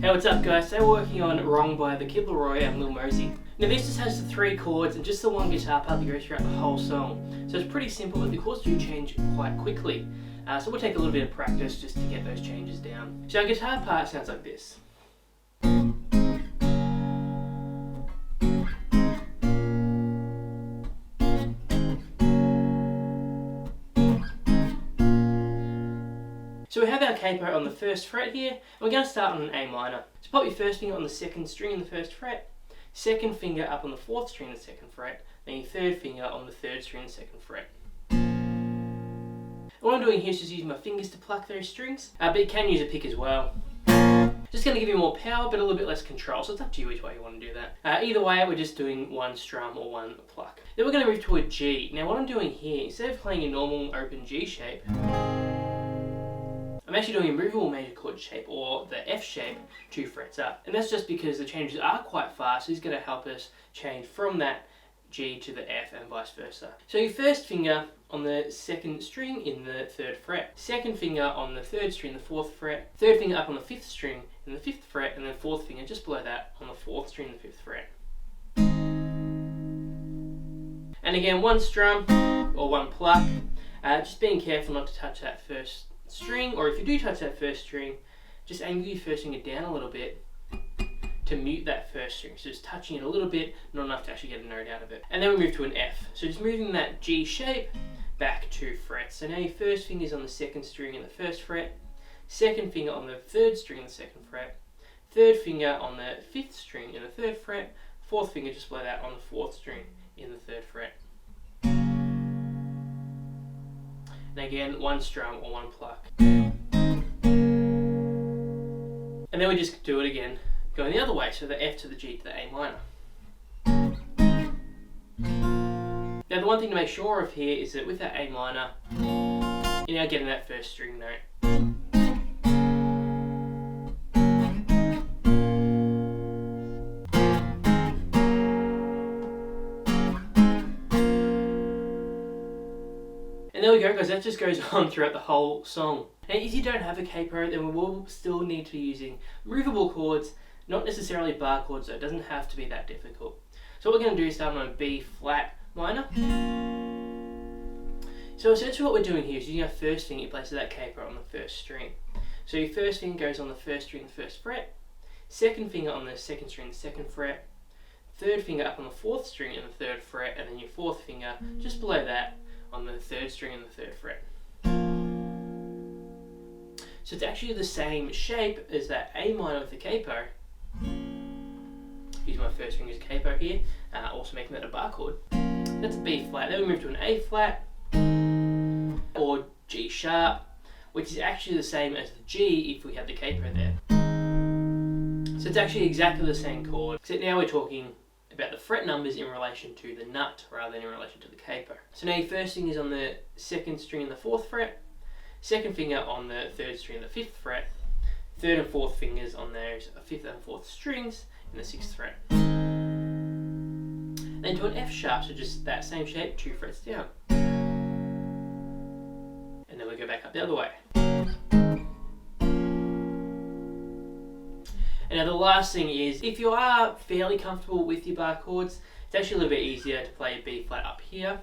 Hey, what's up guys? Today we're working on Wrong by the Kid LAROI and Lil Mosey. Now this just has the 3 chords and just the one guitar part that goes throughout the whole song. So it's pretty simple, but the chords do change quite quickly. So we'll take a little bit of practice just to get those changes down. So our guitar part sounds like this. So we have our capo on the 1st fret here, and we're going to start on an A minor. So pop your first finger on the 2nd string in the 1st fret, 2nd finger up on the 4th string in the 2nd fret, then your 3rd finger on the 3rd string in the 2nd fret. And what I'm doing here is just using my fingers to pluck those strings, but you can use a pick as well. Just going to give you more power but a little bit less control, so it's up to you which way you want to do that. Either way, we're just doing one strum or one pluck. Then we're going to move to a G. Now what I'm doing here, instead of playing a normal open G shape, I'm actually doing a movable major chord shape, or the F shape, 2 frets up. And that's just because the changes are quite fast, so it's going to help us change from that G to the F and vice versa. So your first finger on the 2nd string in the 3rd fret, 2nd finger on the 3rd string in the 4th fret, 3rd finger up on the 5th string in the 5th fret, and then 4th finger just below that on the 4th string in the 5th fret. And again, one strum or one pluck, just being careful not to touch that first string, or if you do touch that first string, just angle your first finger down a little bit to mute that first string. So just touching it a little bit, not enough to actually get a note out of it. And then we move to an F. So just moving that G shape back 2 frets. So now your first finger is on the 2nd string in the 1st fret, 2nd finger on the 3rd string in the 2nd fret, 3rd finger on the 5th string in the 3rd fret, 4th finger just below that on the 4th string in the 3rd fret. And again, one strum or one pluck. And then we just do it again, going the other way, so the F to the G to the A minor. Now the one thing to make sure of here is that with that A minor, you're now getting that first string note. And there we go guys, that just goes on throughout the whole song. Now if you don't have a capo, then we will still need to be using movable chords, not necessarily bar chords, so it doesn't have to be that difficult. So what we're going to do is start on a B flat minor. So essentially what we're doing here is using our first finger, you place that capo on the 1st string. So your first finger goes on the 1st string in the 1st fret, 2nd finger on the 2nd string in the 2nd fret, 3rd finger up on the 4th string in the 3rd fret, and then your 4th finger just below that on the 3rd string in the 3rd fret. So it's actually the same shape as that A minor with the capo. Using my first finger as capo here, also making that a bar chord. That's a B flat. Then we move to an A flat or G sharp, which is actually the same as the G if we had the capo there. So it's actually exactly the same chord, except now we're talking about the fret numbers in relation to the nut rather than in relation to the capo. So now your first finger is on the 2nd string in the 4th fret, 2nd finger on the 3rd string in the 5th fret, 3rd and 4th fingers on those 5th and 4th strings in the 6th fret. Then to an F sharp, so just that same shape, 2 frets down. And then we go back up the other way. And now the last thing is, if you are fairly comfortable with your bar chords, it's actually a little bit easier to play a B flat up here.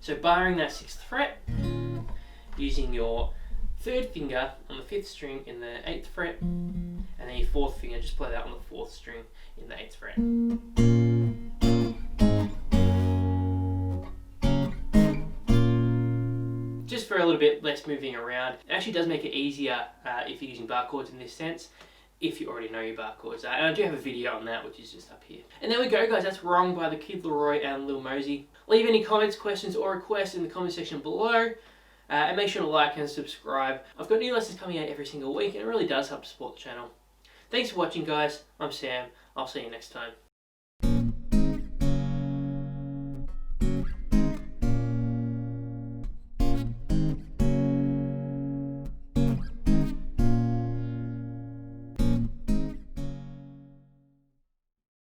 So barring that 6th fret, using your 3rd finger on the 5th string in the 8th fret, and then your 4th finger just below that on the 4th string in the 8th fret. Just for a little bit less moving around. It actually does make it easier if you're using bar chords in this sense, if you already know your bar chords. And I do have a video on that, which is just up here. And there we go guys, that's Wrong by the Kid LAROI and Lil Mosey. Leave any comments, questions or requests in the comment section below. And make sure to like and subscribe. I've got new lessons coming out every single week and it really does help to support the channel. Thanks for watching guys, I'm Sam, I'll see you next time.